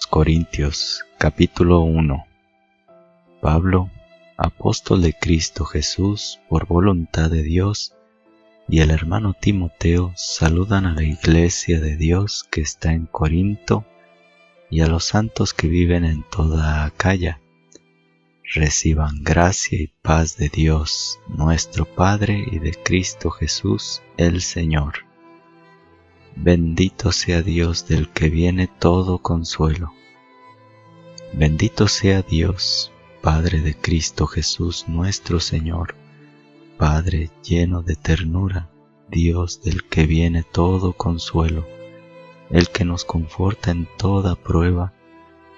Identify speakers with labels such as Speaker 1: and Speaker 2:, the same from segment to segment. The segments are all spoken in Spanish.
Speaker 1: Corintios capítulo 1. Pablo, apóstol de Cristo Jesús por voluntad de Dios, y el hermano Timoteo saludan a la iglesia de Dios que está en Corinto y a los santos que viven en toda Acaya. Reciban gracia y paz de Dios, nuestro Padre, y de Cristo Jesús, el Señor. Bendito sea Dios del que viene todo consuelo. Bendito sea Dios, Padre de Cristo Jesús nuestro Señor, Padre lleno de ternura, Dios del que viene todo consuelo, el que nos conforta en toda prueba,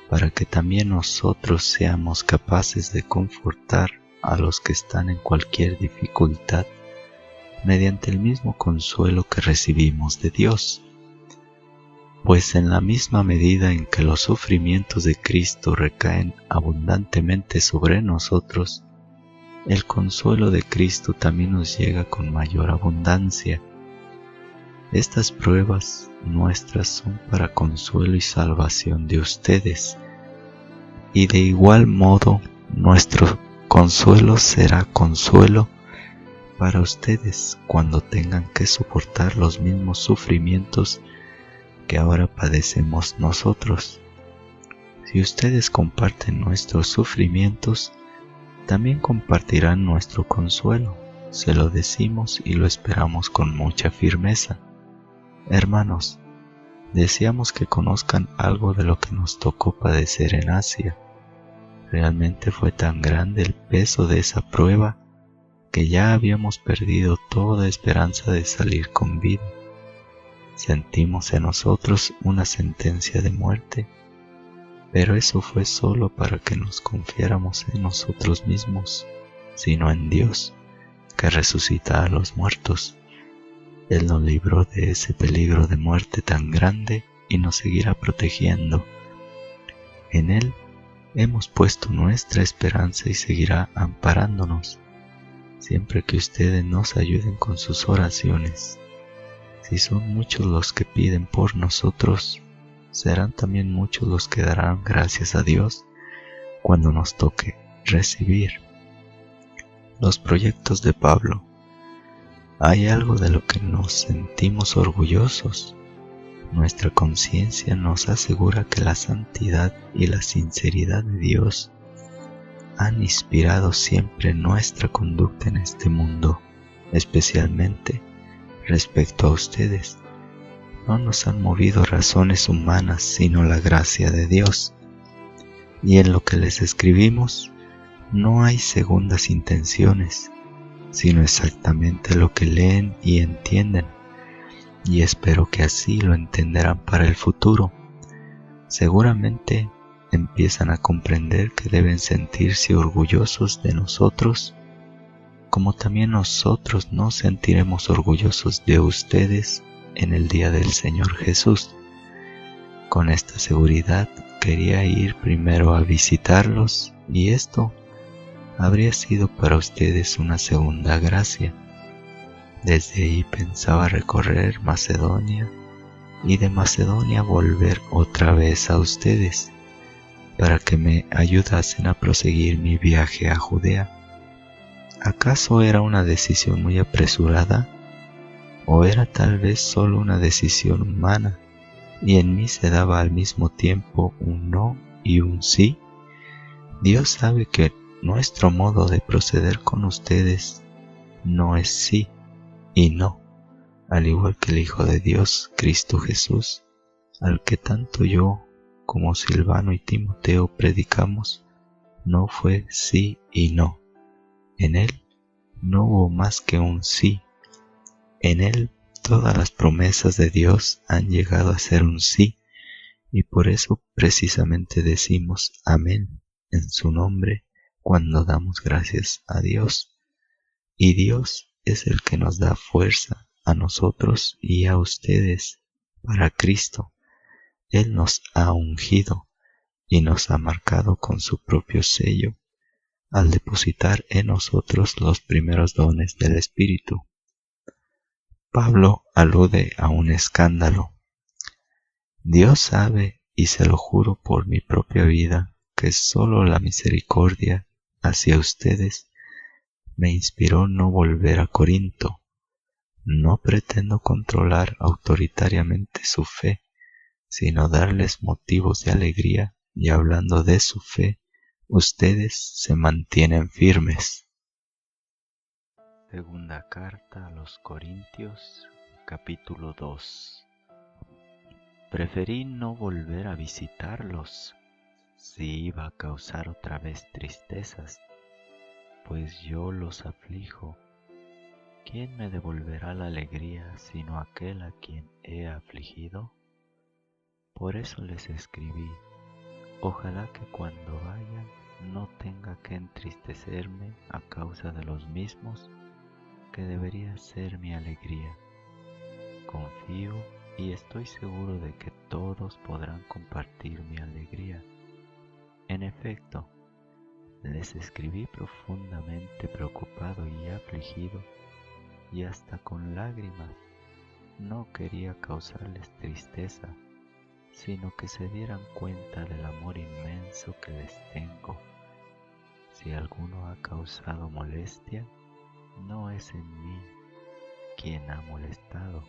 Speaker 1: para que también nosotros seamos capaces de confortar a los que están en cualquier dificultad, mediante el mismo consuelo que recibimos de Dios. Pues en la misma medida en que los sufrimientos de Cristo recaen abundantemente sobre nosotros, el consuelo de Cristo también nos llega con mayor abundancia. Estas pruebas nuestras son para consuelo y salvación de ustedes, y de igual modo nuestro consuelo será consuelo para ustedes cuando tengan que soportar los mismos sufrimientos que ahora padecemos nosotros. Si ustedes comparten nuestros sufrimientos, también compartirán nuestro consuelo. Se lo decimos y lo esperamos con mucha firmeza. Hermanos, deseamos que conozcan algo de lo que nos tocó padecer en Asia. Realmente fue tan grande el peso de esa prueba que ya habíamos perdido toda esperanza de salir con vida. Sentimos en nosotros una sentencia de muerte, pero eso fue solo para que nos confiáramos en nosotros mismos, sino en Dios, que resucita a los muertos. Él nos libró de ese peligro de muerte tan grande y nos seguirá protegiendo. En Él hemos puesto nuestra esperanza y seguirá amparándonos, siempre que ustedes nos ayuden con sus oraciones. Si son muchos los que piden por nosotros, serán también muchos los que darán gracias a Dios cuando nos toque recibir. Los proyectos de Pablo. Hay algo de lo que nos sentimos orgullosos. Nuestra conciencia nos asegura que la santidad y la sinceridad de Dios han inspirado siempre nuestra conducta en este mundo, especialmente respecto a ustedes. No nos han movido razones humanas, sino la gracia de Dios. Y en lo que les escribimos, no hay segundas intenciones, sino exactamente lo que leen y entienden, y espero que así lo entenderán para el futuro. Seguramente empiezan a comprender que deben sentirse orgullosos de nosotros, como también nosotros nos sentiremos orgullosos de ustedes en el día del Señor Jesús. Con esta seguridad quería ir primero a visitarlos, y esto habría sido para ustedes una segunda gracia. Desde ahí pensaba recorrer Macedonia y de Macedonia volver otra vez a ustedes, para que me ayudasen a proseguir mi viaje a Judea. ¿Acaso era una decisión muy apresurada? ¿O era tal vez solo una decisión humana, y en mí se daba al mismo tiempo un no y un sí? Dios sabe que nuestro modo de proceder con ustedes no es sí y no, al igual que el Hijo de Dios, Cristo Jesús, al que tanto yo como Silvano y Timoteo predicamos, no fue sí y no. En Él no hubo más que un sí. En Él todas las promesas de Dios han llegado a ser un sí, y por eso precisamente decimos amén en su nombre cuando damos gracias a Dios. Y Dios es el que nos da fuerza a nosotros y a ustedes para Cristo. Él nos ha ungido y nos ha marcado con su propio sello, al depositar en nosotros los primeros dones del Espíritu. Pablo alude a un escándalo. Dios sabe y se lo juro por mi propia vida que solo la misericordia hacia ustedes me inspiró no volver a Corinto. No pretendo controlar autoritariamente su fe, sino darles motivos de alegría, y hablando de su fe, ustedes se mantienen firmes. Segunda carta a los Corintios, capítulo 2. Preferí no volver a visitarlos si iba a causar otra vez tristezas, pues yo los aflijo. ¿Quién me devolverá la alegría sino aquel a quien he afligido? Por eso les escribí, ojalá que cuando vaya no tenga que entristecerme a causa de los mismos, que debería ser mi alegría. Confío y estoy seguro de que todos podrán compartir mi alegría. En efecto, les escribí profundamente preocupado y afligido, y hasta con lágrimas. No quería causarles tristeza, sino que se dieran cuenta del amor inmenso que les tengo. Si alguno ha causado molestia, no es en mí quien ha molestado,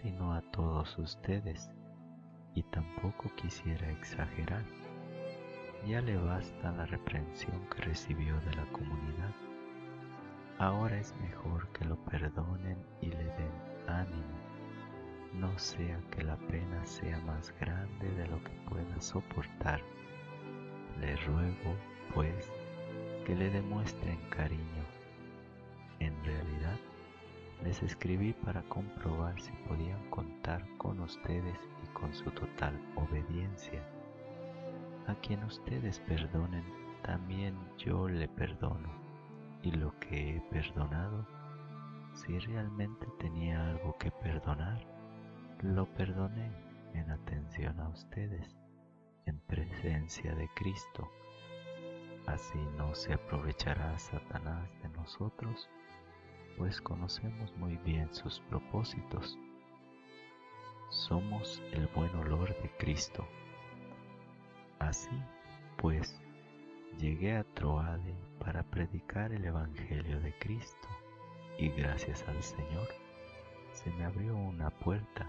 Speaker 1: sino a todos ustedes, y tampoco quisiera exagerar. Ya le basta la reprensión que recibió de la comunidad. Ahora es mejor que lo perdonen y le den ánimo, no sea que la pena sea más grande de lo que pueda soportar. Le ruego, pues, que le demuestren cariño. En realidad, les escribí para comprobar si podían contar con ustedes y con su total obediencia. A quien ustedes perdonen, también yo le perdono, y lo que he perdonado, si realmente tenía algo que perdonar, lo perdoné en atención a ustedes, en presencia de Cristo. Así no se aprovechará Satanás de nosotros, pues conocemos muy bien sus propósitos. Somos el buen olor de Cristo. Así, pues, llegué a Troade para predicar el Evangelio de Cristo, y gracias al Señor se me abrió una puerta.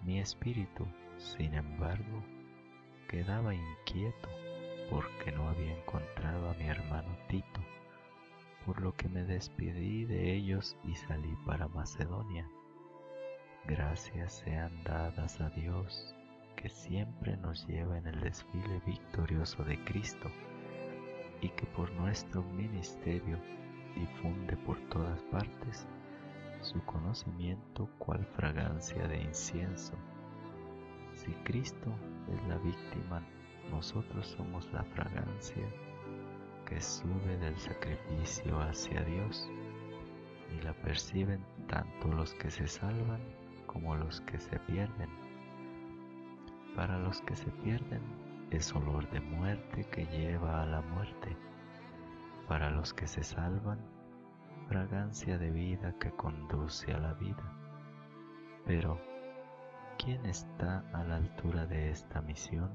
Speaker 1: Mi espíritu, sin embargo, quedaba inquieto porque no había encontrado a mi hermano Tito, por lo que me despedí de ellos y salí para Macedonia. Gracias sean dadas a Dios, que siempre nos lleva en el desfile victorioso de Cristo, y que por nuestro ministerio difunde por todas partes su conocimiento cual fragancia de incienso. Si Cristo es la víctima, nosotros somos la fragancia que sube del sacrificio hacia Dios, y la perciben tanto los que se salvan como los que se pierden. Para los que se pierden es olor de muerte que lleva a la muerte. Para los que se salvan, fragancia de vida que conduce a la vida. Pero, ¿quién está a la altura de esta misión?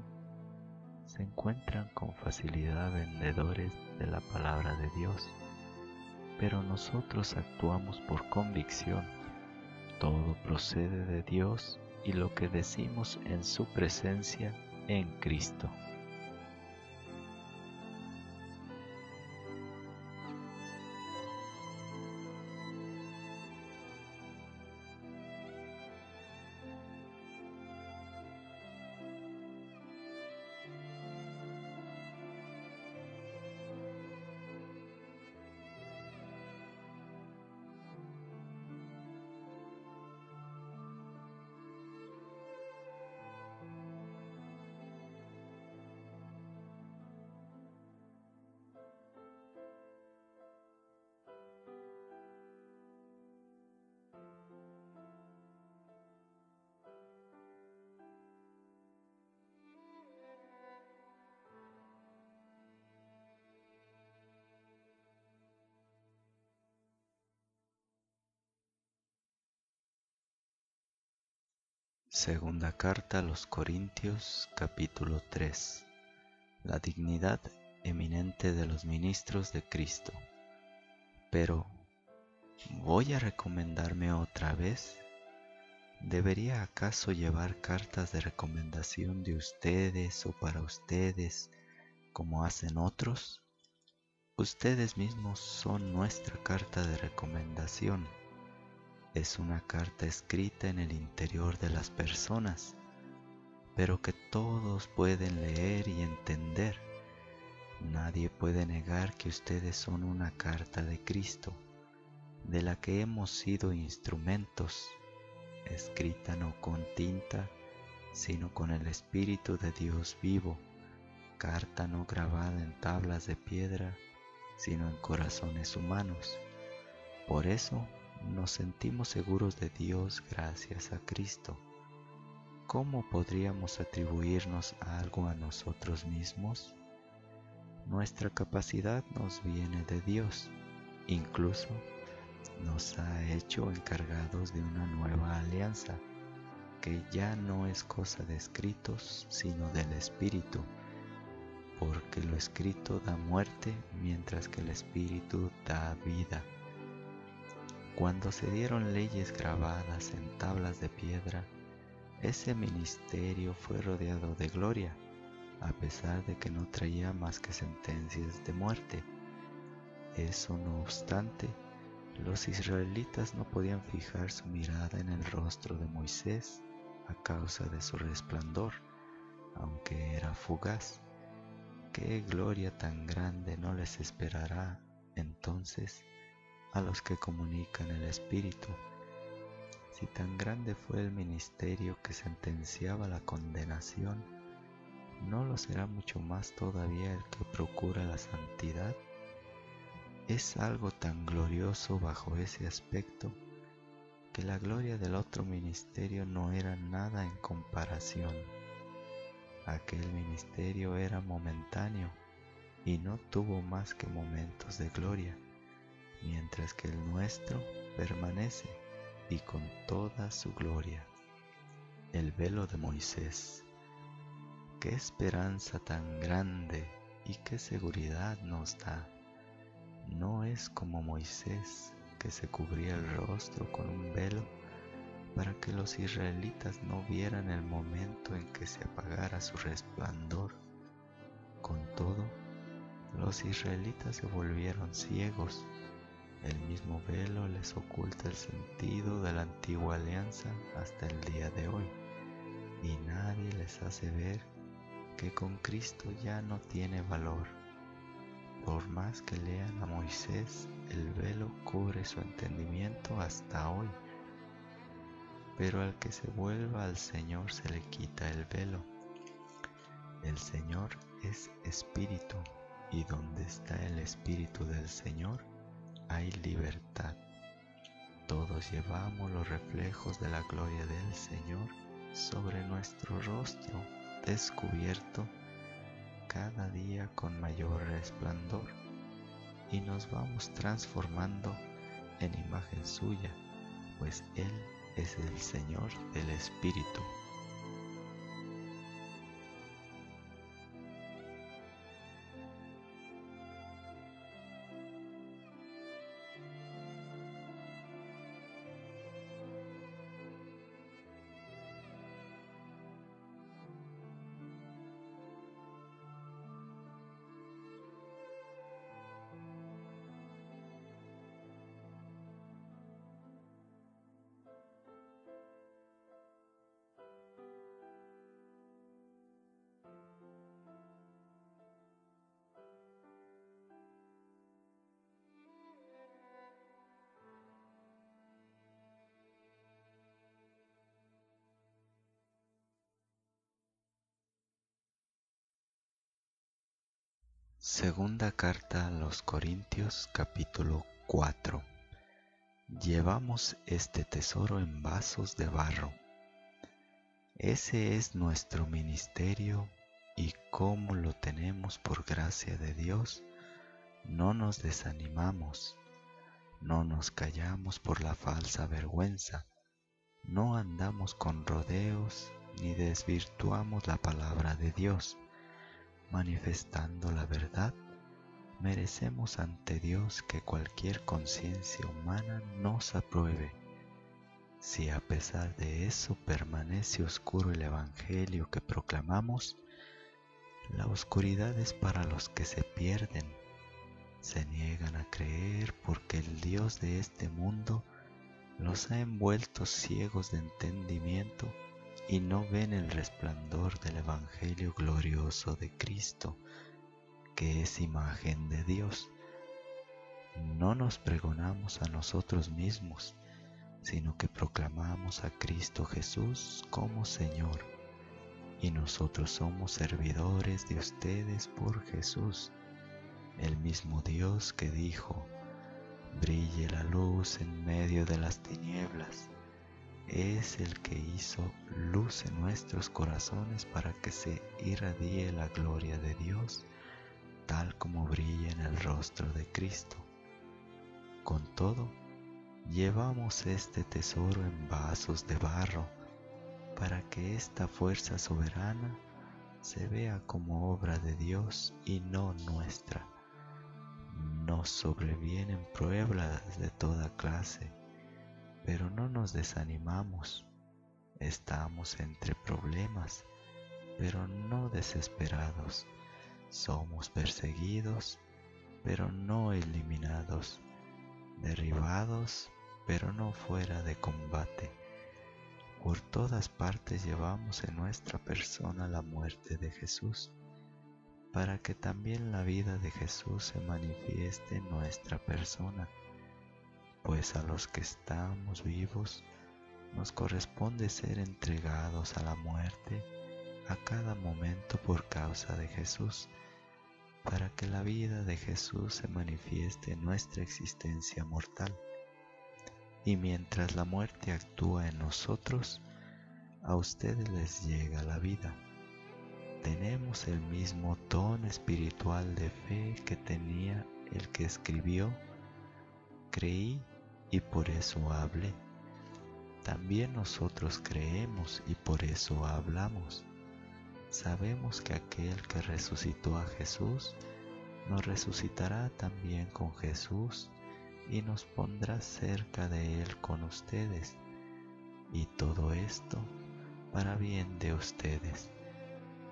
Speaker 1: Se encuentran con facilidad vendedores de la palabra de Dios, pero nosotros actuamos por convicción. Todo procede de Dios y lo que decimos en su presencia en Cristo. Segunda carta a los Corintios, capítulo 3. La dignidad eminente de los ministros de Cristo. Pero, ¿voy a recomendarme otra vez? ¿Debería acaso llevar cartas de recomendación de ustedes o para ustedes, como hacen otros? Ustedes mismos son nuestra carta de recomendación. Es una carta escrita en el interior de las personas, pero que todos pueden leer y entender. Nadie puede negar que ustedes son una carta de Cristo, de la que hemos sido instrumentos, escrita no con tinta, sino con el Espíritu de Dios vivo, carta no grabada en tablas de piedra, sino en corazones humanos. Por eso nos sentimos seguros de Dios gracias a Cristo. ¿Cómo podríamos atribuirnos algo a nosotros mismos? Nuestra capacidad nos viene de Dios. Incluso nos ha hecho encargados de una nueva alianza, que ya no es cosa de escritos, sino del Espíritu, porque lo escrito da muerte, mientras que el Espíritu da vida. Cuando se dieron leyes grabadas en tablas de piedra, ese ministerio fue rodeado de gloria, a pesar de que no traía más que sentencias de muerte. Eso no obstante, los israelitas no podían fijar su mirada en el rostro de Moisés a causa de su resplandor, aunque era fugaz. ¿Qué gloria tan grande no les esperará entonces a los que comunican el Espíritu? Si tan grande fue el ministerio que sentenciaba la condenación, ¿no lo será mucho más todavía el que procura la santidad? Es algo tan glorioso bajo ese aspecto que la gloria del otro ministerio no era nada en comparación. Aquel ministerio era momentáneo y no tuvo más que momentos de gloria, mientras que el nuestro permanece y con toda su gloria. El velo de Moisés. ¡Qué esperanza tan grande y qué seguridad nos da! No es como Moisés, que se cubría el rostro con un velo para que los israelitas no vieran el momento en que se apagara su resplandor. Con todo, los israelitas se volvieron ciegos. El mismo velo les oculta el sentido de la antigua alianza hasta el día de hoy, y nadie les hace ver que con Cristo ya no tiene valor. Por más que lean a Moisés, el velo cubre su entendimiento hasta hoy. Pero al que se vuelva al Señor se le quita el velo. El Señor es Espíritu, y donde está el Espíritu del Señor, hay libertad. Todos llevamos los reflejos de la gloria del Señor sobre nuestro rostro, descubierto cada día con mayor resplandor, y nos vamos transformando en imagen suya, pues Él es el Señor del Espíritu. Segunda carta a los Corintios, capítulo 4. Llevamos este tesoro en vasos de barro. Ese es nuestro ministerio, y como lo tenemos por gracia de Dios, no nos desanimamos, no nos callamos por la falsa vergüenza, no andamos con rodeos ni desvirtuamos la palabra de Dios. Manifestando la verdad, merecemos ante Dios que cualquier conciencia humana nos apruebe. Si a pesar de eso permanece oscuro el Evangelio que proclamamos, la oscuridad es para los que se pierden, se niegan a creer porque el Dios de este mundo los ha envuelto ciegos de entendimiento y no ven el resplandor del Evangelio glorioso de Cristo, que es imagen de Dios. No nos pregonamos a nosotros mismos, sino que proclamamos a Cristo Jesús como Señor, y nosotros somos servidores de ustedes por Jesús, el mismo Dios que dijo: brille la luz en medio de las tinieblas. Es el que hizo luz en nuestros corazones para que se irradie la gloria de Dios, tal como brilla en el rostro de Cristo. Con todo, llevamos este tesoro en vasos de barro, para que esta fuerza soberana se vea como obra de Dios y no nuestra. Nos sobrevienen pruebas de toda clase, pero no nos desanimamos. Estamos entre problemas, pero no desesperados. Somos perseguidos, pero no eliminados. Derribados, pero no fuera de combate. Por todas partes llevamos en nuestra persona la muerte de Jesús, para que también la vida de Jesús se manifieste en nuestra persona. Pues a los que estamos vivos nos corresponde ser entregados a la muerte a cada momento por causa de Jesús, para que la vida de Jesús se manifieste en nuestra existencia mortal. Y mientras la muerte actúa en nosotros, a ustedes les llega la vida. Tenemos el mismo don espiritual de fe que tenía el que escribió: creí y por eso hablé. También nosotros creemos y por eso hablamos. Sabemos que aquel que resucitó a Jesús nos resucitará también con Jesús y nos pondrá cerca de Él con ustedes, y todo esto para bien de ustedes.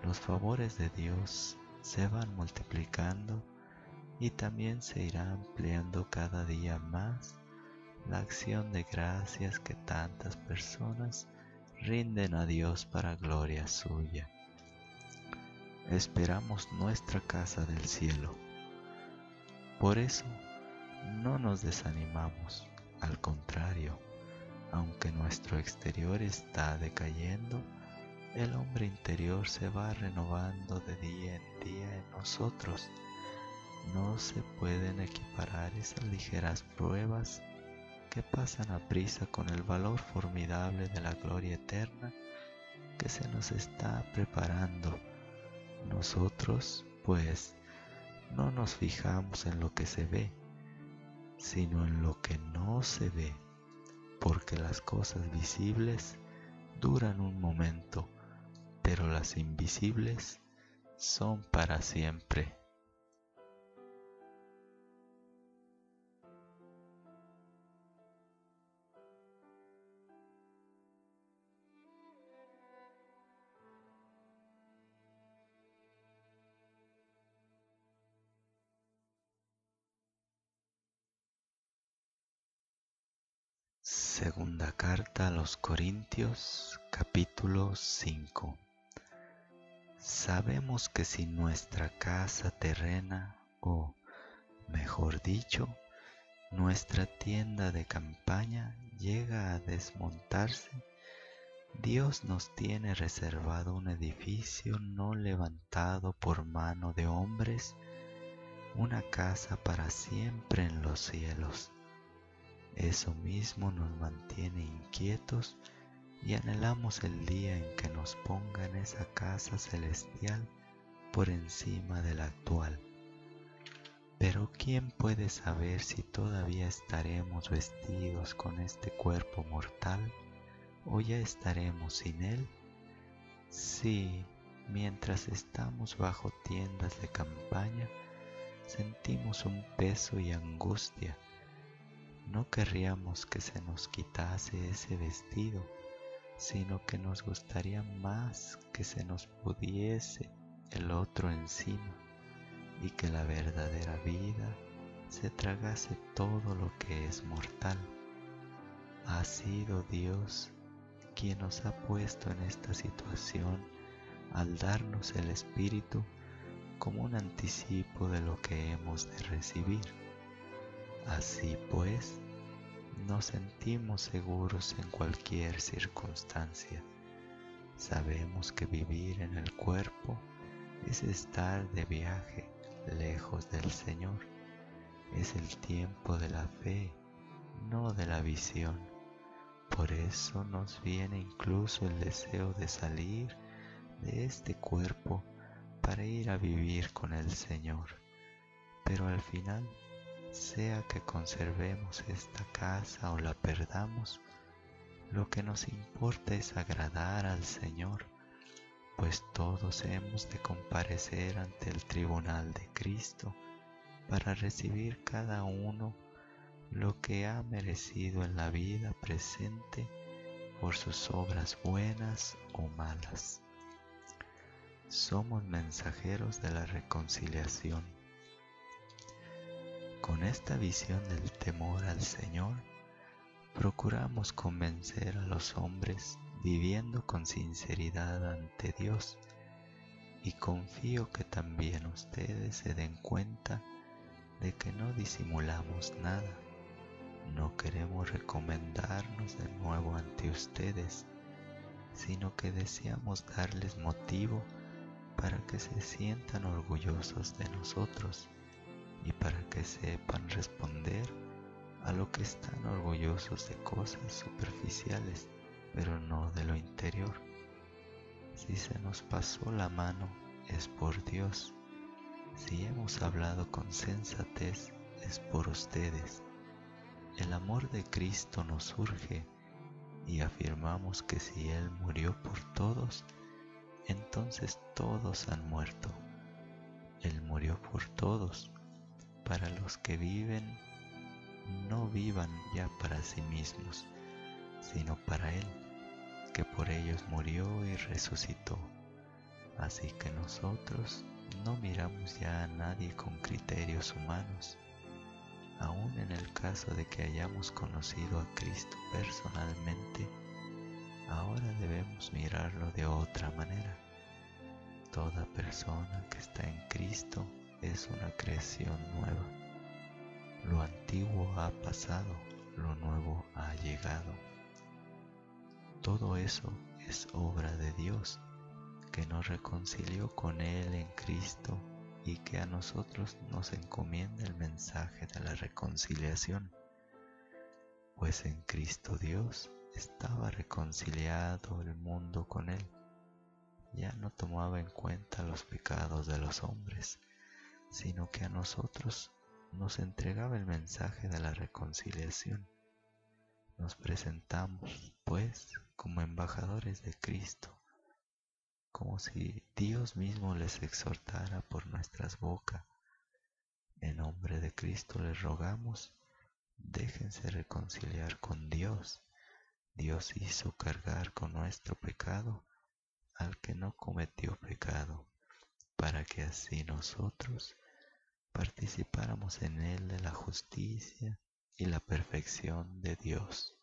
Speaker 1: Los favores de Dios se van multiplicando y también se irá ampliando cada día más la acción de gracias que tantas personas rinden a Dios para gloria suya. Esperamos nuestra casa del cielo. Por eso no nos desanimamos, al contrario, aunque nuestro exterior está decayendo, el hombre interior se va renovando de día en día en nosotros. No se pueden equiparar esas ligeras pruebas que pasan a prisa con el valor formidable de la gloria eterna que se nos está preparando. Nosotros, pues, no nos fijamos en lo que se ve, sino en lo que no se ve, porque las cosas visibles duran un momento, pero las invisibles son para siempre. Segunda carta a los Corintios, capítulo 5. Sabemos que si nuestra casa terrena, o mejor dicho, nuestra tienda de campaña llega a desmontarse, Dios nos tiene reservado un edificio no levantado por mano de hombres, una casa para siempre en los cielos. Eso mismo nos mantiene inquietos y anhelamos el día en que nos pongan esa casa celestial por encima de la actual. Pero ¿quién puede saber si todavía estaremos vestidos con este cuerpo mortal ¿O ya estaremos sin Él? Sí, mientras estamos bajo tiendas de campaña, sentimos un peso y angustia. No querríamos que se nos quitase ese vestido, sino que nos gustaría más que se nos pudiese el otro encima y que la verdadera vida se tragase todo lo que es mortal. Ha sido Dios quien nos ha puesto en esta situación al darnos el Espíritu como un anticipo de lo que hemos de recibir. Así pues, nos sentimos seguros en cualquier circunstancia. Sabemos que vivir en el cuerpo es estar de viaje lejos del Señor. Es el tiempo de la fe, no de la visión. Por eso nos viene incluso el deseo de salir de este cuerpo para ir a vivir con el Señor. Pero al final, sea que conservemos esta casa o la perdamos, lo que nos importa es agradar al Señor, pues todos hemos de comparecer ante el tribunal de Cristo para recibir cada uno lo que ha merecido en la vida presente por sus obras buenas o malas. Somos mensajeros de la reconciliación. Con esta visión del temor al Señor, procuramos convencer a los hombres viviendo con sinceridad ante Dios, y confío que también ustedes se den cuenta de que no disimulamos nada. No queremos recomendarnos de nuevo ante ustedes, sino que deseamos darles motivo para que se sientan orgullosos de nosotros y para que sepan responder a lo que están orgullosos de cosas superficiales, pero no de lo interior. Si se nos pasó la mano, es por Dios. Si hemos hablado con sensatez, es por ustedes. El amor de Cristo nos urge y afirmamos que si Él murió por todos, entonces todos han muerto. Él murió por todos, para los que viven, no vivan ya para sí mismos, sino para Él, que por ellos murió y resucitó. Así que nosotros no miramos ya a nadie con criterios humanos. Aún en el caso de que hayamos conocido a Cristo personalmente, ahora debemos mirarlo de otra manera. Toda persona que está en Cristo es una creación nueva. Lo antiguo ha pasado, lo nuevo ha llegado. Todo eso es obra de Dios, que nos reconcilió con Él en Cristo y que a nosotros nos encomienda el mensaje de la reconciliación. Pues en Cristo Dios estaba reconciliado el mundo con Él. Ya no tomaba en cuenta los pecados de los hombres, sino que a nosotros nos entregaba el mensaje de la reconciliación. Nos presentamos, pues, como embajadores de Cristo, como si Dios mismo les exhortara por nuestras bocas. En nombre de Cristo les rogamos, déjense reconciliar con Dios. Dios hizo cargar con nuestro pecado al que no cometió pecado, para que así nosotros participáramos en Él de la justicia y la perfección de Dios.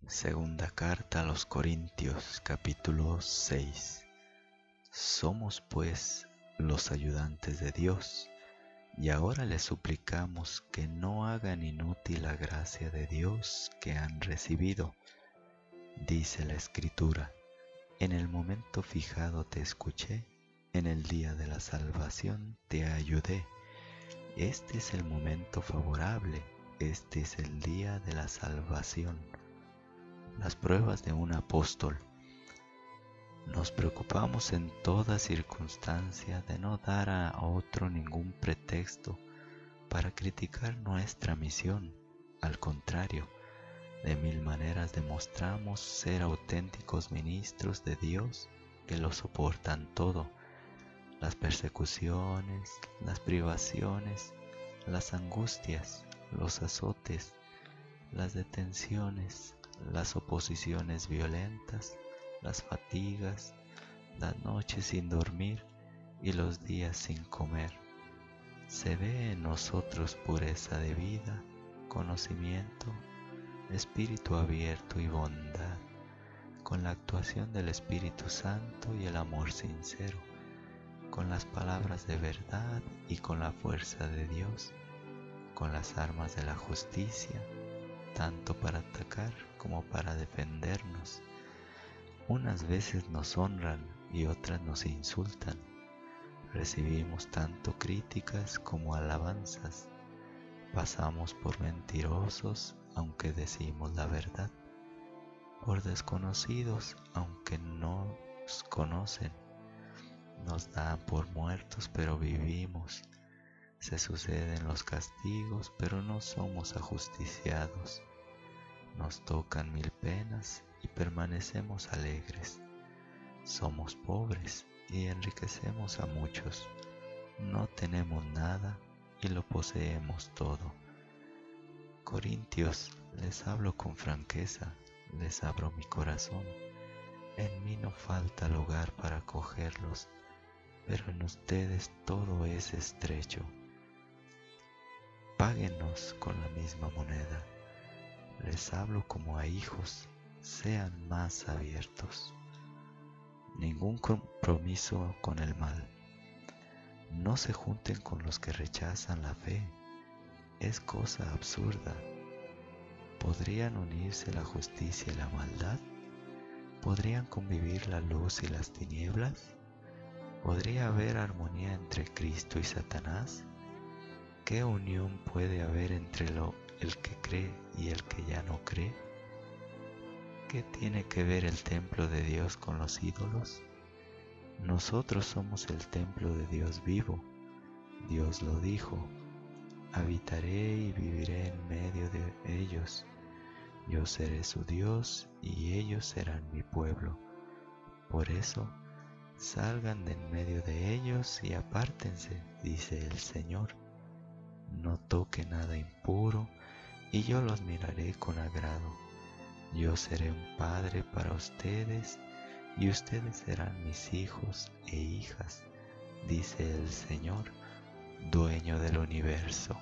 Speaker 1: Segunda carta a los Corintios, capítulo 6. Somos pues los ayudantes de Dios, y ahora les suplicamos que no hagan inútil la gracia de Dios que han recibido. Dice la Escritura: en el momento fijado te escuché, en el día de la salvación te ayudé. Este es el momento favorable, este es el día de la salvación. Las pruebas de un apóstol. Nos preocupamos en toda circunstancia de no dar a otro ningún pretexto para criticar nuestra misión. Al contrario, De mil maneras demostramos ser auténticos ministros de Dios que lo soportan todo: las persecuciones, las privaciones, las angustias, los azotes, las detenciones, las oposiciones violentas, las fatigas, las noches sin dormir y los días sin comer. Se ve en nosotros pureza de vida, conocimiento, espíritu abierto y bondad, con la actuación del Espíritu Santo y el amor sincero, con las palabras de verdad y con la fuerza de Dios, con las armas de la justicia, tanto para atacar como para defendernos. Unas veces nos honran y otras nos insultan. Recibimos tanto críticas como alabanzas. Pasamos por mentirosos aunque decimos la verdad, por desconocidos aunque no nos conocen. Nos dan por muertos pero vivimos. Se suceden los castigos pero no somos ajusticiados. Nos tocan mil penas y permanecemos alegres. Somos pobres y enriquecemos a muchos. No tenemos nada y lo poseemos todo. Corintios, les hablo con franqueza, les abro mi corazón. En mí no falta lugar para acogerlos, pero en ustedes todo es estrecho. Páguenos con la misma moneda. Les hablo como a hijos, sean más abiertos. Ningún compromiso con el mal. No se junten con los que rechazan la fe. Es cosa absurda. ¿Podrían unirse la justicia y la maldad? ¿Podrían convivir la luz y las tinieblas? ¿Podría haber armonía entre Cristo y Satanás? ¿Qué unión puede haber entre el que cree y el que ya no cree? ¿Qué tiene que ver el templo de Dios con los ídolos? Nosotros somos el templo de Dios vivo. Dios lo dijo: habitaré y viviré en medio de ellos. Yo seré su Dios y ellos serán mi pueblo. Por eso, salgan de en medio de ellos y apártense, dice el Señor. No toque nada impuro y yo los miraré con agrado. Yo seré un padre para ustedes y ustedes serán mis hijos e hijas, dice el Señor, dueño del universo.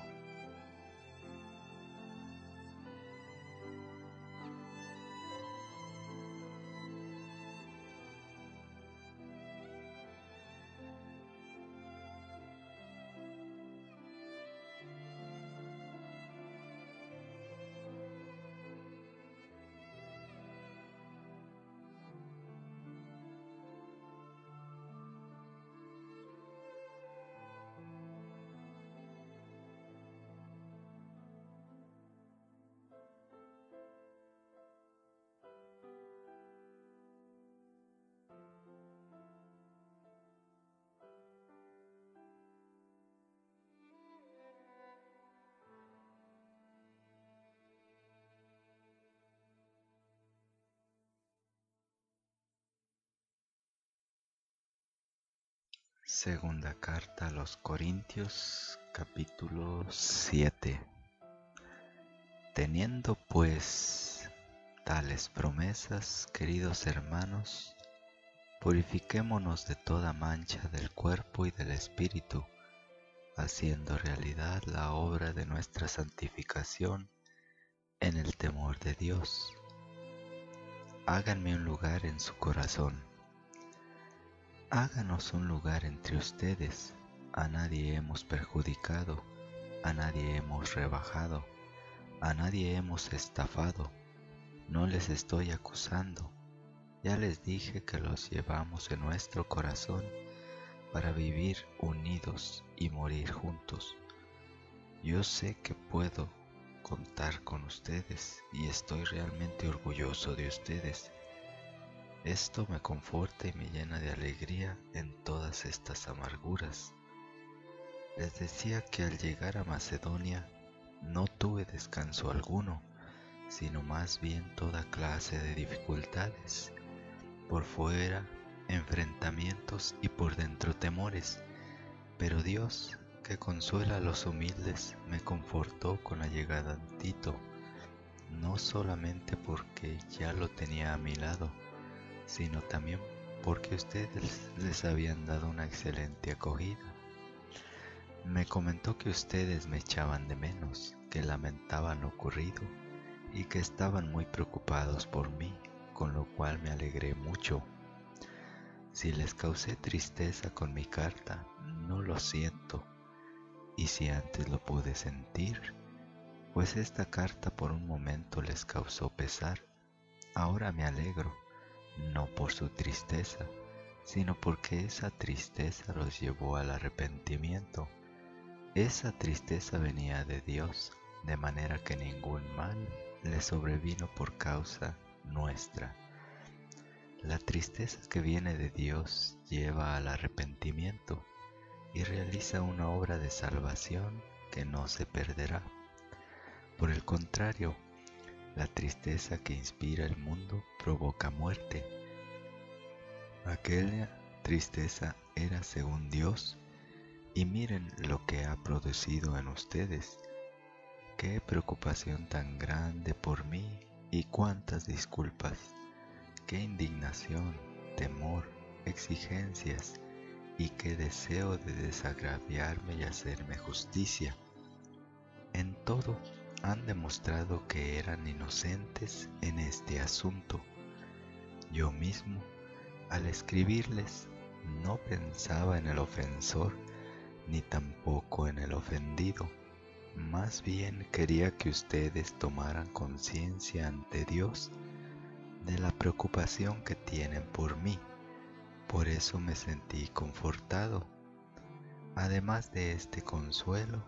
Speaker 1: Segunda carta a los Corintios, capítulo 7. Teniendo pues tales promesas, queridos hermanos, purifiquémonos de toda mancha del cuerpo y del espíritu, haciendo realidad la obra de nuestra santificación en el temor de Dios. Háganme un lugar en su corazón. Háganos un lugar entre ustedes. A nadie hemos perjudicado, a nadie hemos rebajado, a nadie hemos estafado. No les estoy acusando. Ya les dije que los llevamos en nuestro corazón para vivir unidos y morir juntos. Yo sé que puedo contar con ustedes y estoy realmente orgulloso de ustedes. Esto me conforta y me llena de alegría en todas estas amarguras. Les decía que al llegar a Macedonia no tuve descanso alguno, sino más bien toda clase de dificultades. Por fuera, enfrentamientos y por dentro temores. Pero Dios, que consuela a los humildes, me confortó con la llegada de Tito, no solamente porque ya lo tenía a mi lado, sino también porque ustedes les habían dado una excelente acogida. Me comentó que ustedes me echaban de menos, que lamentaban lo ocurrido y que estaban muy preocupados por mí, con lo cual me alegré mucho. Si les causé tristeza con mi carta, no lo siento, y si antes lo pude sentir, pues esta carta por un momento les causó pesar, ahora me alegro, no por su tristeza, sino porque esa tristeza los llevó al arrepentimiento. Esa tristeza venía de Dios, de manera que ningún mal les sobrevino por causa nuestra. La tristeza que viene de Dios lleva al arrepentimiento y realiza una obra de salvación que no se perderá. Por el contrario, la tristeza que inspira el mundo provoca muerte. Aquella tristeza era según Dios, y miren lo que ha producido en ustedes. Qué preocupación tan grande por mí y cuántas disculpas. Qué indignación, temor, exigencias y qué deseo de desagraviarme y hacerme justicia. En todo han demostrado que eran inocentes en este asunto. Yo mismo, al escribirles, no pensaba en el ofensor ni tampoco en el ofendido. Más bien quería que ustedes tomaran conciencia ante Dios de la preocupación que tienen por mí. Por eso me sentí confortado. Además de este consuelo,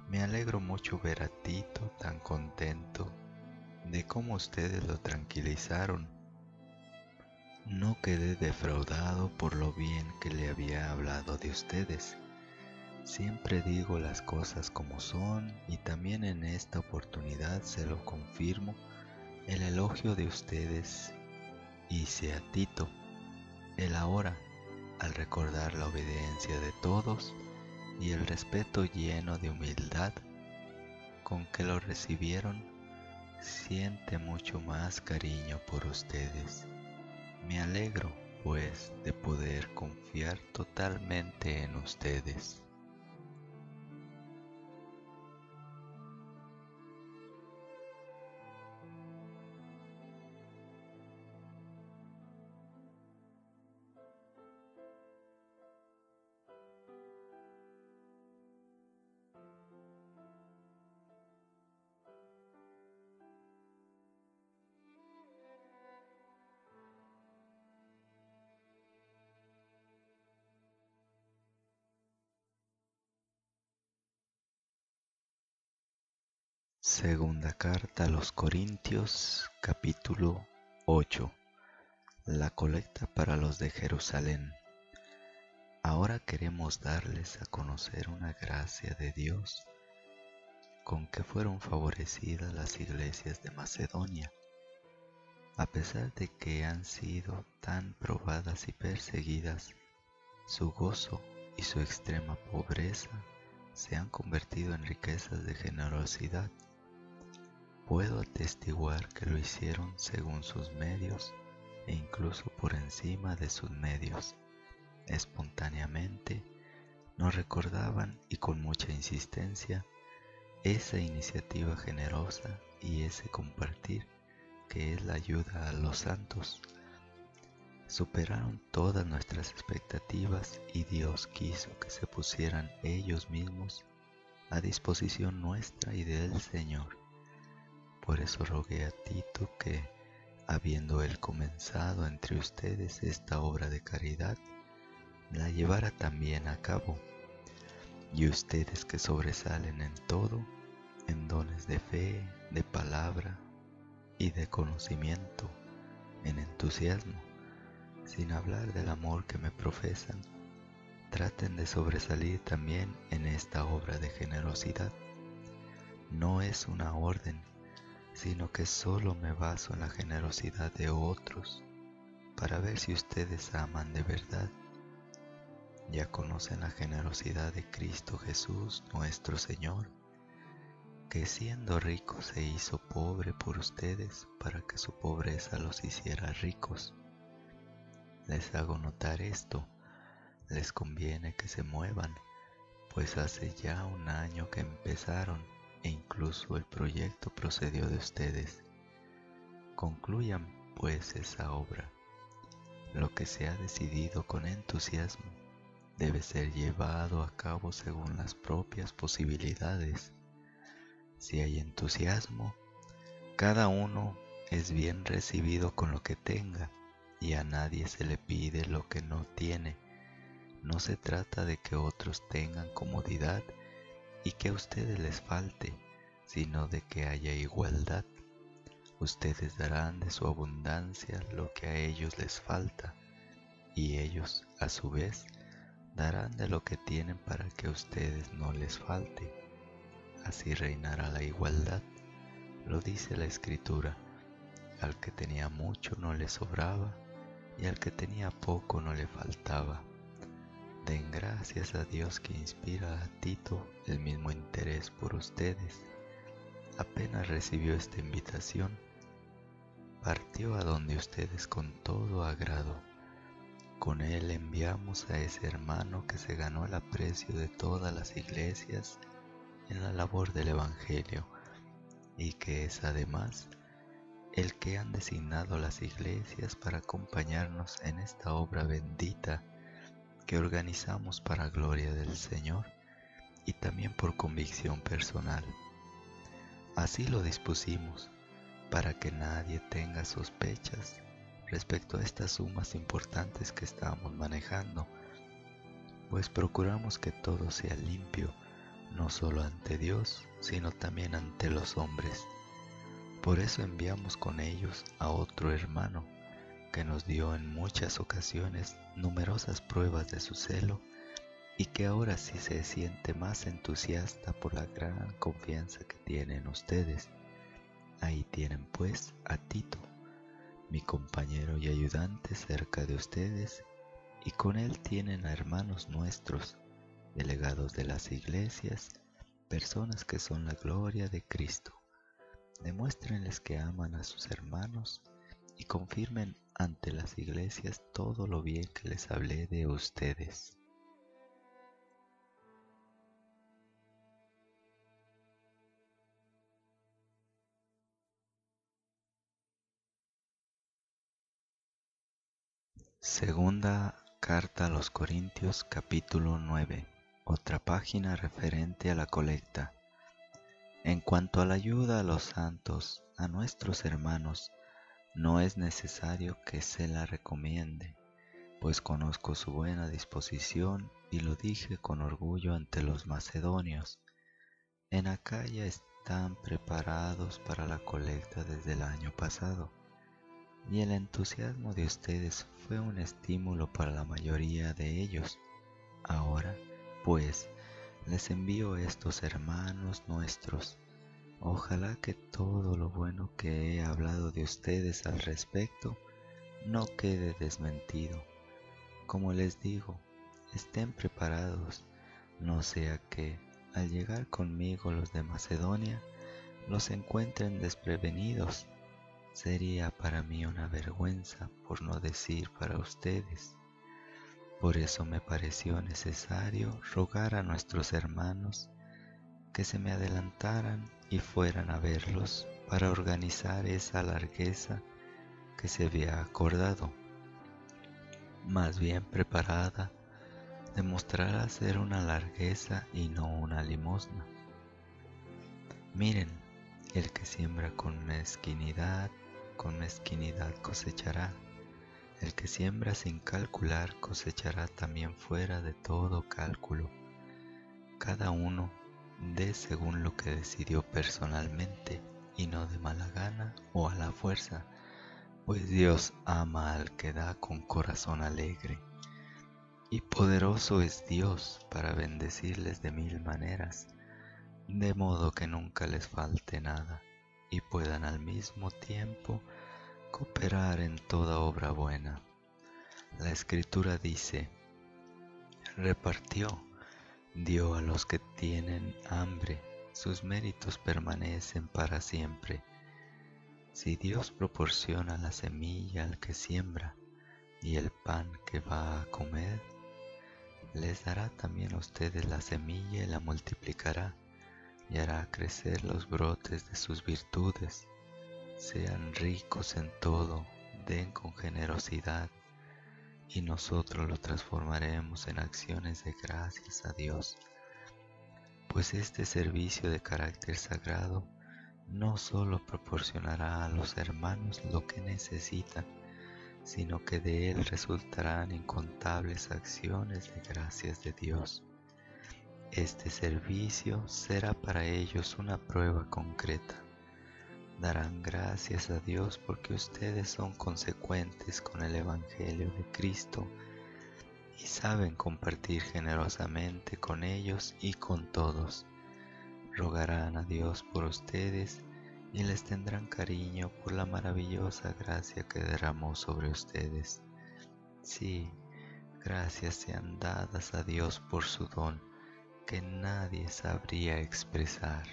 Speaker 1: me alegro mucho ver a Tito tan contento de cómo ustedes lo tranquilizaron. No quedé defraudado por lo bien que le había hablado de ustedes. Siempre digo las cosas como son y también en esta oportunidad se lo confirmo. El elogio de ustedes hice a Tito. Él ahora, al recordar la obediencia de todos y el respeto lleno de humildad con que lo recibieron, siente mucho más cariño por ustedes. Me alegro, pues, de poder confiar totalmente en ustedes. Segunda carta a los Corintios, capítulo 8. La colecta para los de Jerusalén. Ahora queremos darles a conocer una gracia de Dios con que fueron favorecidas las iglesias de Macedonia. A pesar de que han sido tan probadas y perseguidas, su gozo y su extrema pobreza se han convertido en riquezas de generosidad. Puedo atestiguar que lo hicieron según sus medios e incluso por encima de sus medios. Espontáneamente nos recordaban y con mucha insistencia esa iniciativa generosa y ese compartir que es la ayuda a los santos. Superaron todas nuestras expectativas y Dios quiso que se pusieran ellos mismos a disposición nuestra y del Señor. Por eso rogué a Tito que, habiendo él comenzado entre ustedes esta obra de caridad, la llevara también a cabo. Y ustedes que sobresalen en todo, en dones de fe, de palabra y de conocimiento, en entusiasmo, sin hablar del amor que me profesan, traten de sobresalir también en esta obra de generosidad. No es una orden, sino que solo me baso en la generosidad de otros para ver si ustedes aman de verdad. Ya conocen la generosidad de Cristo Jesús, nuestro Señor, que siendo rico se hizo pobre por ustedes para que su pobreza los hiciera ricos. Les hago notar esto, les conviene que se muevan, pues hace ya un año que empezaron e incluso el proyecto procedió de ustedes. Concluyan pues esa obra. Lo que se ha decidido con entusiasmo debe ser llevado a cabo según las propias posibilidades. Si hay entusiasmo, cada uno es bien recibido con lo que tenga y a nadie se le pide lo que no tiene. No se trata de que otros tengan comodidad y que a ustedes les falte, sino de que haya igualdad. Ustedes darán de su abundancia lo que a ellos les falta, y ellos, a su vez, darán de lo que tienen para que a ustedes no les falte. Así reinará la igualdad. Lo dice la Escritura: al que tenía mucho no le sobraba, y al que tenía poco no le faltaba. Den gracias a Dios que inspira a Tito el mismo interés por ustedes. Apenas recibió esta invitación, partió a donde ustedes con todo agrado. Con él enviamos a ese hermano que se ganó el aprecio de todas las iglesias en la labor del Evangelio, y que es además el que han designado las iglesias para acompañarnos en esta obra bendita que organizamos para gloria del Señor y también por convicción personal. Así lo dispusimos, para que nadie tenga sospechas respecto a estas sumas importantes que estamos manejando, pues procuramos que todo sea limpio, no solo ante Dios, sino también ante los hombres. Por eso enviamos con ellos a otro hermano, que nos dio en muchas ocasiones numerosas pruebas de su celo, y que ahora sí se siente más entusiasta por la gran confianza que tiene en ustedes. Ahí tienen pues a Tito, mi compañero y ayudante cerca de ustedes, y con él tienen a hermanos nuestros, delegados de las iglesias, personas que son la gloria de Cristo. Demuéstrenles que aman a sus hermanos y confirmen ante las iglesias todo lo bien que les hablé de ustedes. Segunda carta a los Corintios, capítulo 9. Otra página referente a la colecta. En cuanto a la ayuda a los santos, a nuestros hermanos, no es necesario que se la recomiende, pues conozco su buena disposición y lo dije con orgullo ante los macedonios. En Acaya están preparados para la colecta desde el año pasado, y el entusiasmo de ustedes fue un estímulo para la mayoría de ellos. Ahora, pues, les envío estos hermanos nuestros. Ojalá que todo lo bueno que he hablado de ustedes al respecto no quede desmentido. Como les digo, estén preparados, no sea que, al llegar conmigo los de Macedonia, los encuentren desprevenidos. Sería para mí una vergüenza, por no decir para ustedes. Por eso me pareció necesario rogar a nuestros hermanos que se me adelantaran y fueran a verlos para organizar esa largueza que se había acordado. Más bien preparada, demostrará ser una largueza y no una limosna. Miren, el que siembra con mezquinidad cosechará. El que siembra sin calcular cosechará también fuera de todo cálculo. Cada uno dé según lo que decidió personalmente y no de mala gana o a la fuerza, pues Dios ama al que da con corazón alegre. Y poderoso es Dios para bendecirles de mil maneras, de modo que nunca les falte nada, y puedan al mismo tiempo cooperar en toda obra buena. La Escritura dice: repartió, dio a los que tienen hambre, sus méritos permanecen para siempre. Si Dios proporciona la semilla al que siembra y el pan que va a comer, les dará también a ustedes la semilla y la multiplicará, y hará crecer los brotes de sus virtudes. Sean ricos en todo, den con generosidad, y nosotros lo transformaremos en acciones de gracias a Dios. Pues este servicio de carácter sagrado no solo proporcionará a los hermanos lo que necesitan, sino que de él resultarán incontables acciones de gracias de Dios. Este servicio será para ellos una prueba concreta. Darán gracias a Dios porque ustedes son consecuentes con el Evangelio de Cristo y saben compartir generosamente con ellos y con todos. Rogarán a Dios por ustedes y les tendrán cariño por la maravillosa gracia que derramó sobre ustedes. Sí, gracias sean dadas a Dios por su don, que nadie sabría expresar.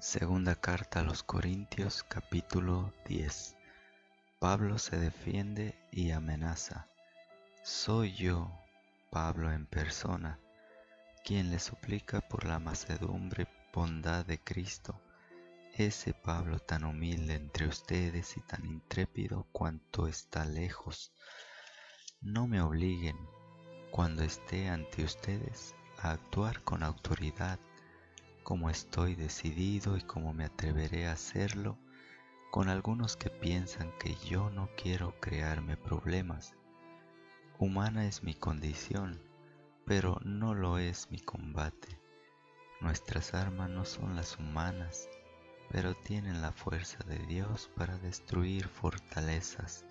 Speaker 1: Segunda carta a los Corintios, capítulo 10. Pablo se defiende y amenaza. Soy yo, Pablo en persona, quien le suplica por la mansedumbre y bondad de Cristo, ese Pablo tan humilde entre ustedes y tan intrépido cuanto está lejos. No me obliguen, cuando esté ante ustedes, a actuar con autoridad, como estoy decidido y como me atreveré a hacerlo con algunos que piensan que yo no quiero crearme problemas. Humana es mi condición, pero no lo es mi combate. Nuestras armas no son las humanas, pero tienen la fuerza de Dios para destruir fortalezas.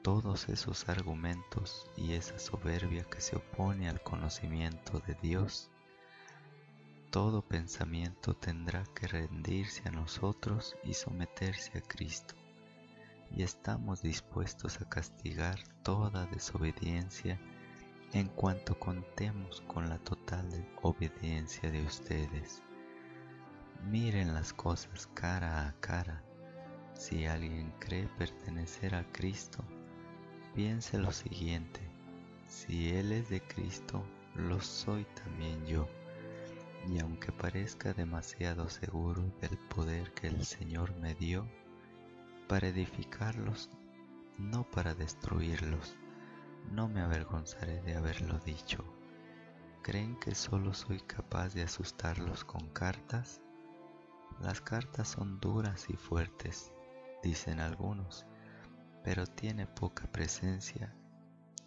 Speaker 1: Todos esos argumentos y esa soberbia que se opone al conocimiento de Dios, todo pensamiento tendrá que rendirse a nosotros y someterse a Cristo, y estamos dispuestos a castigar toda desobediencia en cuanto contemos con la total obediencia de ustedes. Miren las cosas cara a cara. Si alguien cree pertenecer a Cristo, piense lo siguiente: si Él es de Cristo, lo soy también yo. Y aunque parezca demasiado seguro del poder que el Señor me dio para edificarlos, no para destruirlos, no me avergonzaré de haberlo dicho. ¿Creen que solo soy capaz de asustarlos con cartas? Las cartas son duras y fuertes, dicen algunos, pero tiene poca presencia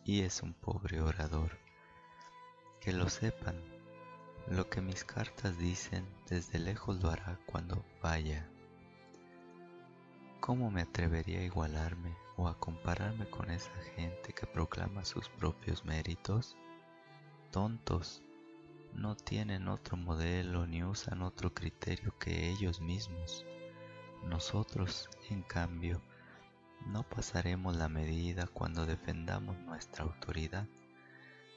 Speaker 1: y es un pobre orador. Que lo sepan, lo que mis cartas dicen desde lejos lo hará cuando vaya. ¿Cómo me atrevería a igualarme o a compararme con esa gente que proclama sus propios méritos? Tontos, no tienen otro modelo ni usan otro criterio que ellos mismos. Nosotros, en cambio, No pasaremos la medida cuando defendamos nuestra autoridad,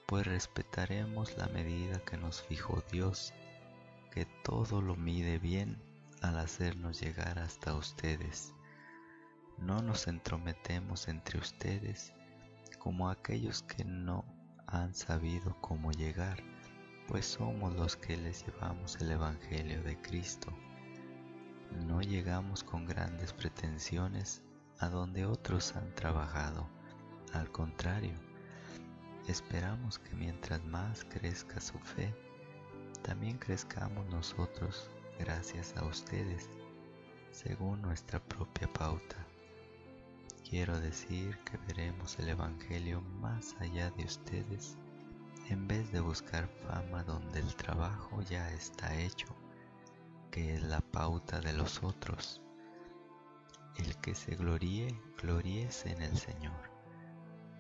Speaker 1: pues respetaremos la medida que nos fijó Dios, que todo lo mide bien al hacernos llegar hasta ustedes. No nos entrometemos entre ustedes como aquellos que no han sabido cómo llegar, pues somos los que les llevamos el Evangelio de Cristo. No llegamos con grandes pretensiones a donde otros han trabajado. Al contrario, esperamos que mientras más crezca su fe, también crezcamos nosotros gracias a ustedes, según nuestra propia pauta. Quiero decir que veremos el Evangelio más allá de ustedes, en vez de buscar fama donde el trabajo ya está hecho, que es la pauta de los otros. El que se gloríe, gloríese en el Señor,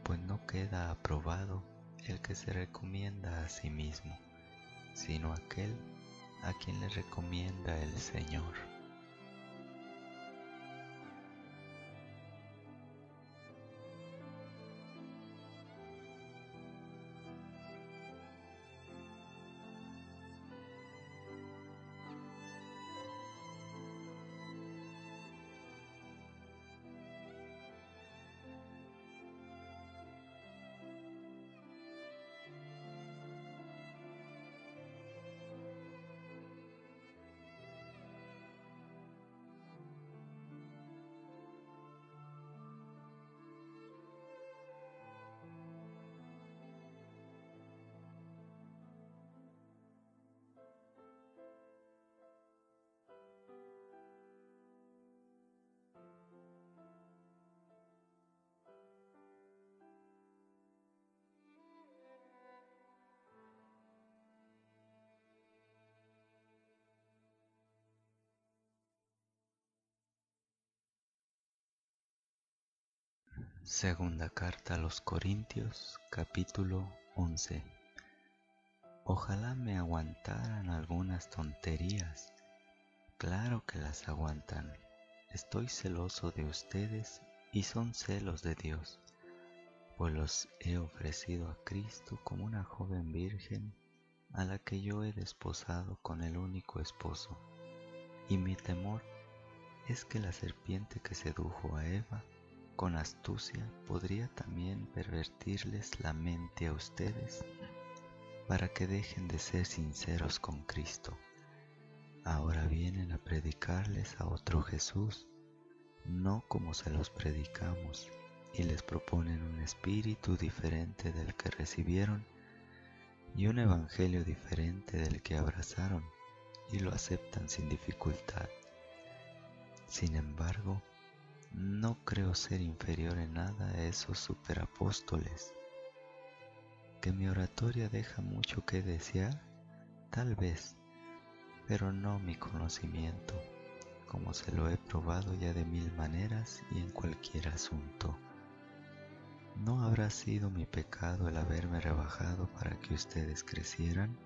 Speaker 1: pues no queda aprobado el que se recomienda a sí mismo, sino aquel a quien le recomienda el Señor. Segunda carta a los Corintios, capítulo 11. Ojalá me aguantaran algunas tonterías. Claro que las aguantan. Estoy celoso de ustedes y son celos de Dios, pues los he ofrecido a Cristo como una joven virgen a la que yo he desposado con el único esposo. Y mi temor es que la serpiente que sedujo a Eva con astucia podría también pervertirles la mente a ustedes para que dejen de ser sinceros con Cristo. Ahora vienen a predicarles a otro Jesús, no como se los predicamos, y les proponen un espíritu diferente del que recibieron y un evangelio diferente del que abrazaron, y lo aceptan sin dificultad. Sin embargo, no creo ser inferior en nada a esos superapóstoles. ¿Que mi oratoria deja mucho que desear? Tal vez, pero no mi conocimiento, como se lo he probado ya de mil maneras y en cualquier asunto. ¿No habrá sido mi pecado el haberme rebajado para que ustedes crecieran?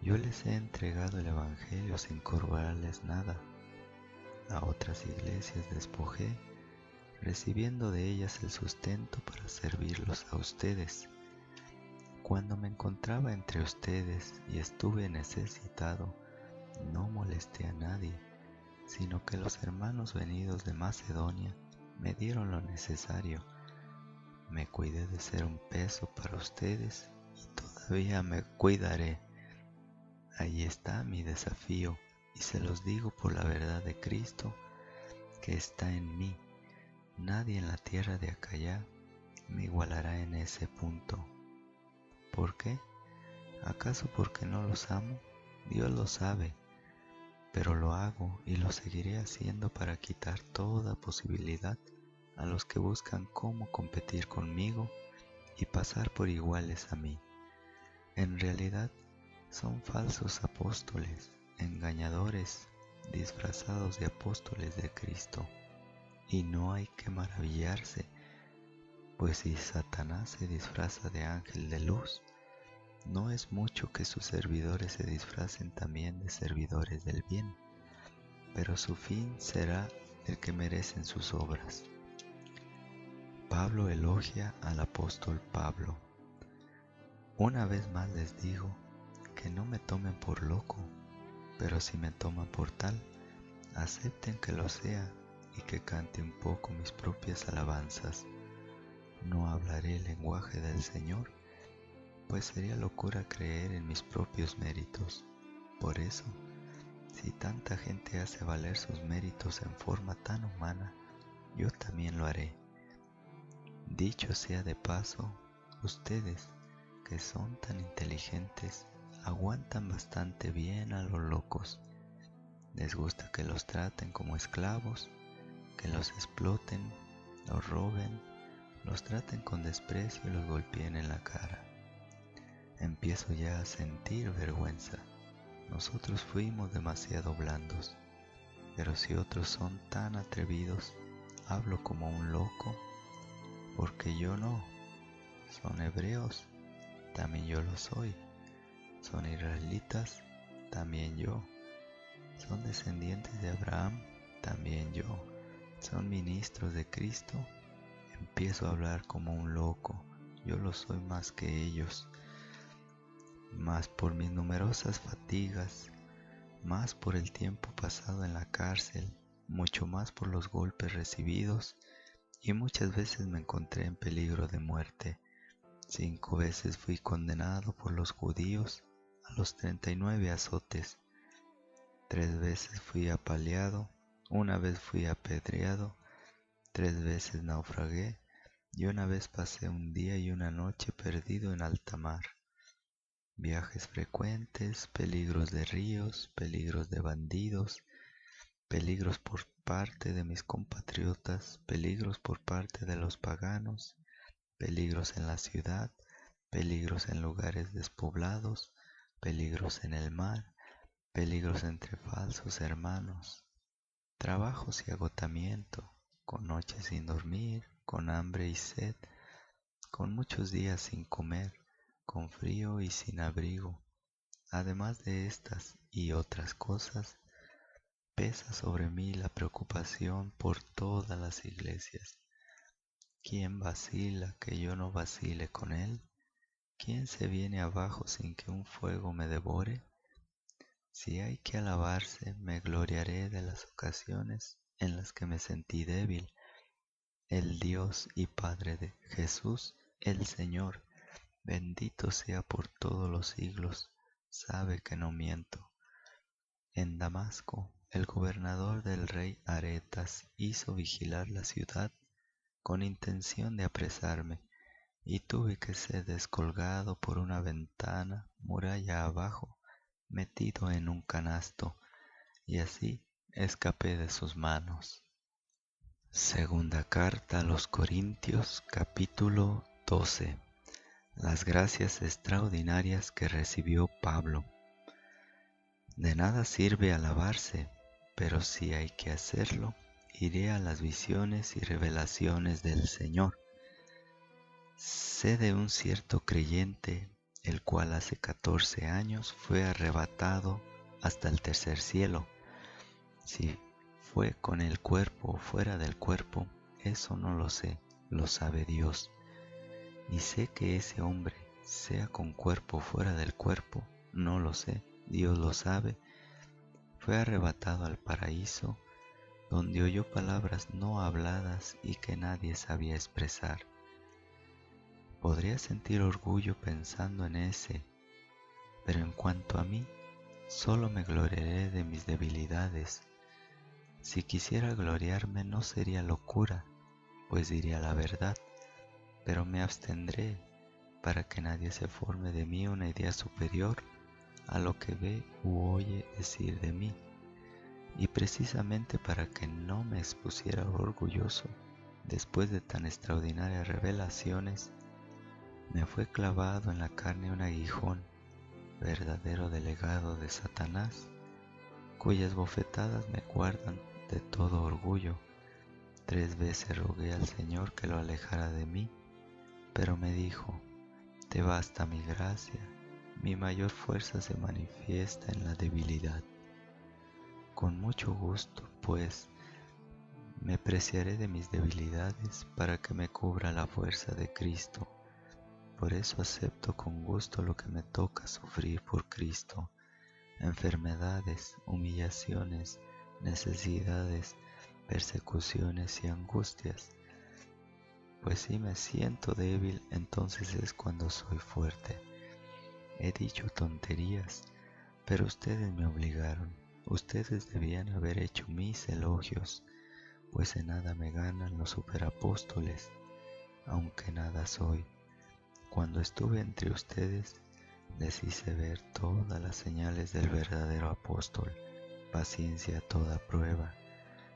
Speaker 1: Yo les he entregado el Evangelio sin cobrarles nada. A otras iglesias despojé, recibiendo de ellas el sustento para servirlos a ustedes. Cuando me encontraba entre ustedes y estuve necesitado, no molesté a nadie, sino que los hermanos venidos de Macedonia me dieron lo necesario. Me cuidé de ser un peso para ustedes y todavía me cuidaré. Ahí está mi desafío, y se los digo por la verdad de Cristo que está en mí. Nadie en la tierra de Acaya me igualará en ese punto. ¿Por qué? ¿Acaso porque no los amo? Dios lo sabe, pero lo hago y lo seguiré haciendo para quitar toda posibilidad a los que buscan cómo competir conmigo y pasar por iguales a mí. En realidad, son falsos apóstoles, engañadores, disfrazados de apóstoles de Cristo. Y no hay que maravillarse, pues si Satanás se disfraza de ángel de luz, no es mucho que sus servidores se disfracen también de servidores del bien, pero su fin será el que merecen sus obras. Pablo elogia al apóstol Pablo. Una vez más les digo que no me tomen por loco, pero si me toman por tal, acepten que lo sea y que cante un poco mis propias alabanzas. No hablaré el lenguaje del Señor, pues sería locura creer en mis propios méritos. Por eso, si tanta gente hace valer sus méritos en forma tan humana, yo también lo haré. Dicho sea de paso, ustedes, que son tan inteligentes, aguantan bastante bien a los locos. Les gusta que los traten como esclavos, que los exploten, los roben, los traten con desprecio y los golpeen en la cara. Empiezo ya a sentir vergüenza. Nosotros fuimos demasiado blandos, pero si otros son tan atrevidos, hablo como un loco, porque yo no. Son hebreos, también yo lo soy. Son israelitas, también yo. Son descendientes de Abraham, también yo. Son ministros de Cristo. Empiezo a hablar como un loco, yo lo soy más que ellos. Más por mis numerosas fatigas, más por el tiempo pasado en la cárcel, mucho más por los golpes recibidos, y muchas veces me encontré en peligro de muerte. 5 veces fui condenado por los judíos a los 39 azotes. 3 veces fui apaleado, 1 vez fui apedreado, 3 veces naufragué, y 1 vez pasé un día y una noche perdido en alta mar. Viajes frecuentes, peligros de ríos, peligros de bandidos, peligros por parte de mis compatriotas, peligros por parte de los paganos, peligros en la ciudad, peligros en lugares despoblados, peligros en el mar, peligros entre falsos hermanos, trabajos y agotamiento, con noches sin dormir, con hambre y sed, con muchos días sin comer, con frío y sin abrigo. Además de estas y otras cosas, pesa sobre mí la preocupación por todas las iglesias. ¿Quién vacila que yo no vacile con él? ¿Quién se viene abajo sin que un fuego me devore? Si hay que alabarse, me gloriaré de las ocasiones en las que me sentí débil. El Dios y Padre de Jesús, el Señor, bendito sea por todos los siglos, sabe que no miento. En Damasco, el gobernador del rey Aretas hizo vigilar la ciudad con intención de apresarme, y tuve que ser descolgado por una ventana, muralla abajo, metido en un canasto, y así escapé de sus manos. Segunda carta a los Corintios, capítulo 12. Las gracias extraordinarias que recibió Pablo. De nada sirve alabarse, pero si hay que hacerlo, iré a las visiones y revelaciones del Señor. Sé de un cierto creyente, el cual hace 14 años fue arrebatado hasta el tercer cielo. Si fue con el cuerpo o fuera del cuerpo, eso no lo sé, lo sabe Dios. Y sé que ese hombre, sea con cuerpo o fuera del cuerpo, no lo sé, Dios lo sabe, fue arrebatado al paraíso, donde oyó palabras no habladas y que nadie sabía expresar. Podría sentir orgullo pensando en ese, pero en cuanto a mí, solo me gloriaré de mis debilidades. Si quisiera gloriarme no sería locura, pues diría la verdad, pero me abstendré para que nadie se forme de mí una idea superior a lo que ve u oye decir de mí, y precisamente para que no me expusiera orgulloso, después de tan extraordinarias revelaciones, me fue clavado en la carne un aguijón, verdadero delegado de Satanás, cuyas bofetadas me guardan de todo orgullo. 3 veces rogué al Señor que lo alejara de mí, pero me dijo: te basta mi gracia, mi mayor fuerza se manifiesta en la debilidad. Con mucho gusto, pues, Me preciaré de mis debilidades para que me cubra la fuerza de Cristo. Por eso acepto con gusto lo que me toca sufrir por Cristo: enfermedades, humillaciones, necesidades, persecuciones y angustias. Pues si me siento débil, entonces es cuando soy fuerte. He dicho tonterías, pero ustedes me obligaron. Ustedes debían haber hecho mis elogios, pues en nada me ganan los superapóstoles, aunque nada soy. Cuando estuve entre ustedes, les hice ver todas las señales del verdadero apóstol: paciencia a toda prueba,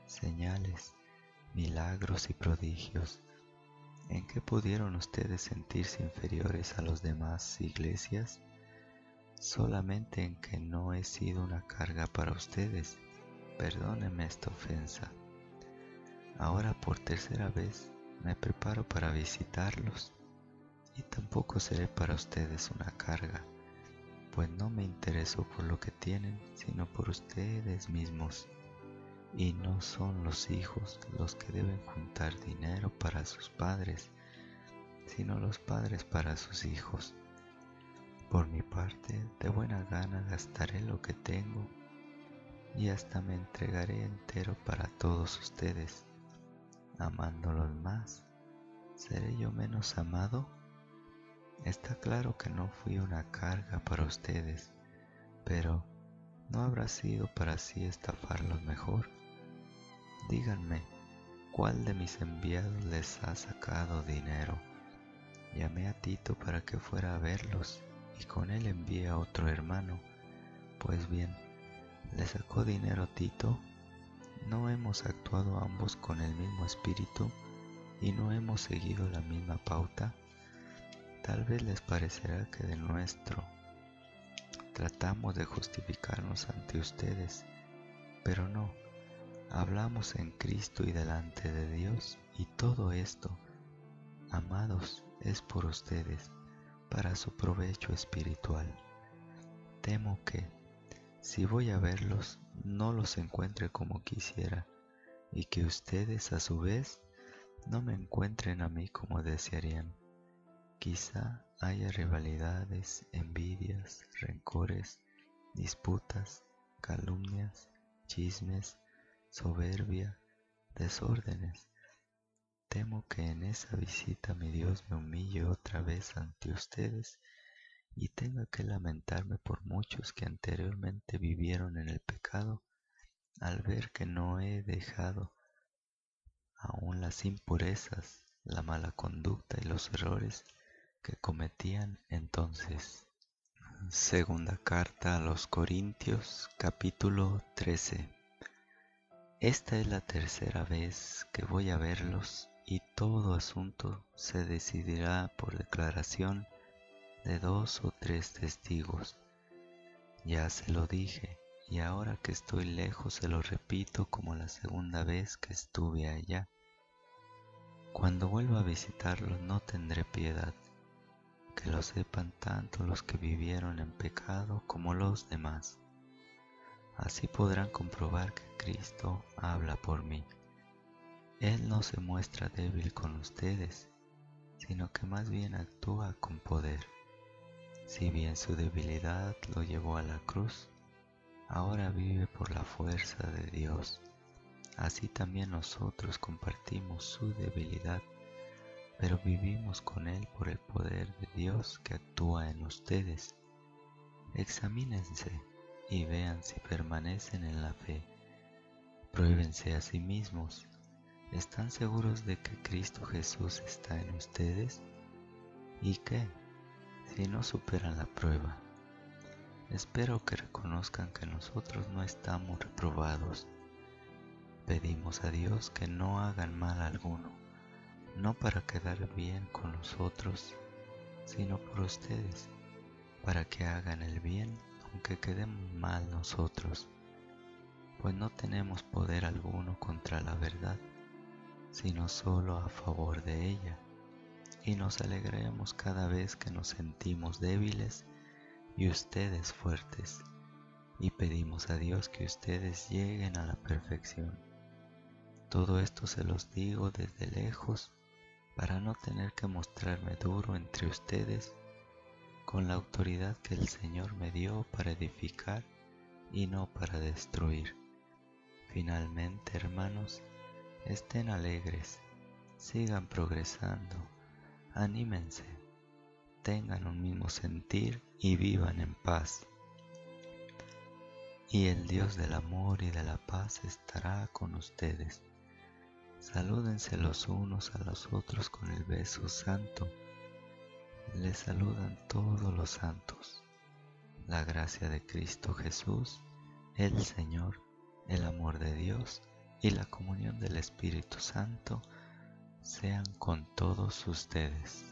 Speaker 1: señales, milagros y prodigios. ¿En qué pudieron ustedes sentirse inferiores a las demás iglesias? Solamente en que no he sido una carga para ustedes. Perdónenme esta ofensa. Ahora por tercera vez me preparo para visitarlos, y tampoco seré para ustedes una carga, pues no me intereso por lo que tienen, sino por ustedes mismos. Y no son los hijos los que deben juntar dinero para sus padres, sino los padres para sus hijos. Por mi parte, de buena gana gastaré lo que tengo, y hasta me entregaré entero para todos ustedes. Amándolos más, ¿seré yo menos amado? Está claro que no fui una carga para ustedes, pero ¿no habrá sido para así estafarlos mejor? Díganme, ¿cuál de mis enviados les ha sacado dinero? Llamé a Tito para que fuera a verlos, y con él envié a otro hermano. Pues bien, ¿le sacó dinero Tito? ¿No hemos actuado ambos con el mismo espíritu y no hemos seguido la misma pauta? Tal vez les parecerá que de nuestro tratamos de justificarnos ante ustedes, pero no. Hablamos en Cristo y delante de Dios, y todo esto, amados, es por ustedes, para su provecho espiritual. Temo que, si voy a verlos, no los encuentre como quisiera, y que ustedes a su vez no me encuentren a mí como desearían. Quizá haya rivalidades, envidias, rencores, disputas, calumnias, chismes, soberbia, desórdenes. Temo que en esa visita mi Dios me humille otra vez ante ustedes y tenga que lamentarme por muchos que anteriormente vivieron en el pecado, al ver que no he dejado aún las impurezas, la mala conducta y los errores que cometían entonces. Segunda carta a los Corintios, capítulo 13. Esta es la tercera vez que voy a verlos, y todo asunto se decidirá por declaración de 2 o 3 testigos. Ya se lo dije, y ahora que estoy lejos se lo repito como la segunda vez que estuve allá. Cuando vuelva a visitarlos no tendré piedad, que lo sepan tanto los que vivieron en pecado como los demás. Así podrán comprobar que Cristo habla por mí. Él no se muestra débil con ustedes, sino que más bien actúa con poder. Si bien su debilidad lo llevó a la cruz, ahora vive por la fuerza de Dios. Así también nosotros compartimos su debilidad, pero vivimos con Él por el poder de Dios que actúa en ustedes. Examínense y vean si permanecen en la fe. Pruébense a sí mismos. ¿Están seguros de que Cristo Jesús está en ustedes? ¿Y qué, si no superan la prueba? Espero que reconozcan que nosotros no estamos reprobados. Pedimos a Dios que no hagan mal alguno, no para quedar bien con nosotros, sino por ustedes, para que hagan el bien aunque quedemos mal nosotros, pues no tenemos poder alguno contra la verdad, sino solo a favor de ella, y nos alegremos cada vez que nos sentimos débiles y ustedes fuertes, y pedimos a Dios que ustedes lleguen a la perfección. Todo esto se los digo desde lejos para no tener que mostrarme duro entre ustedes, con la autoridad que el Señor me dio para edificar y no para destruir. Finalmente, hermanos, estén alegres, sigan progresando, anímense, tengan un mismo sentir y vivan en paz. Y el Dios del amor y de la paz estará con ustedes. Salúdense los unos a los otros con el beso santo. Les saludan todos los santos. La gracia de Cristo Jesús, el Señor, el amor de Dios y la comunión del Espíritu Santo sean con todos ustedes.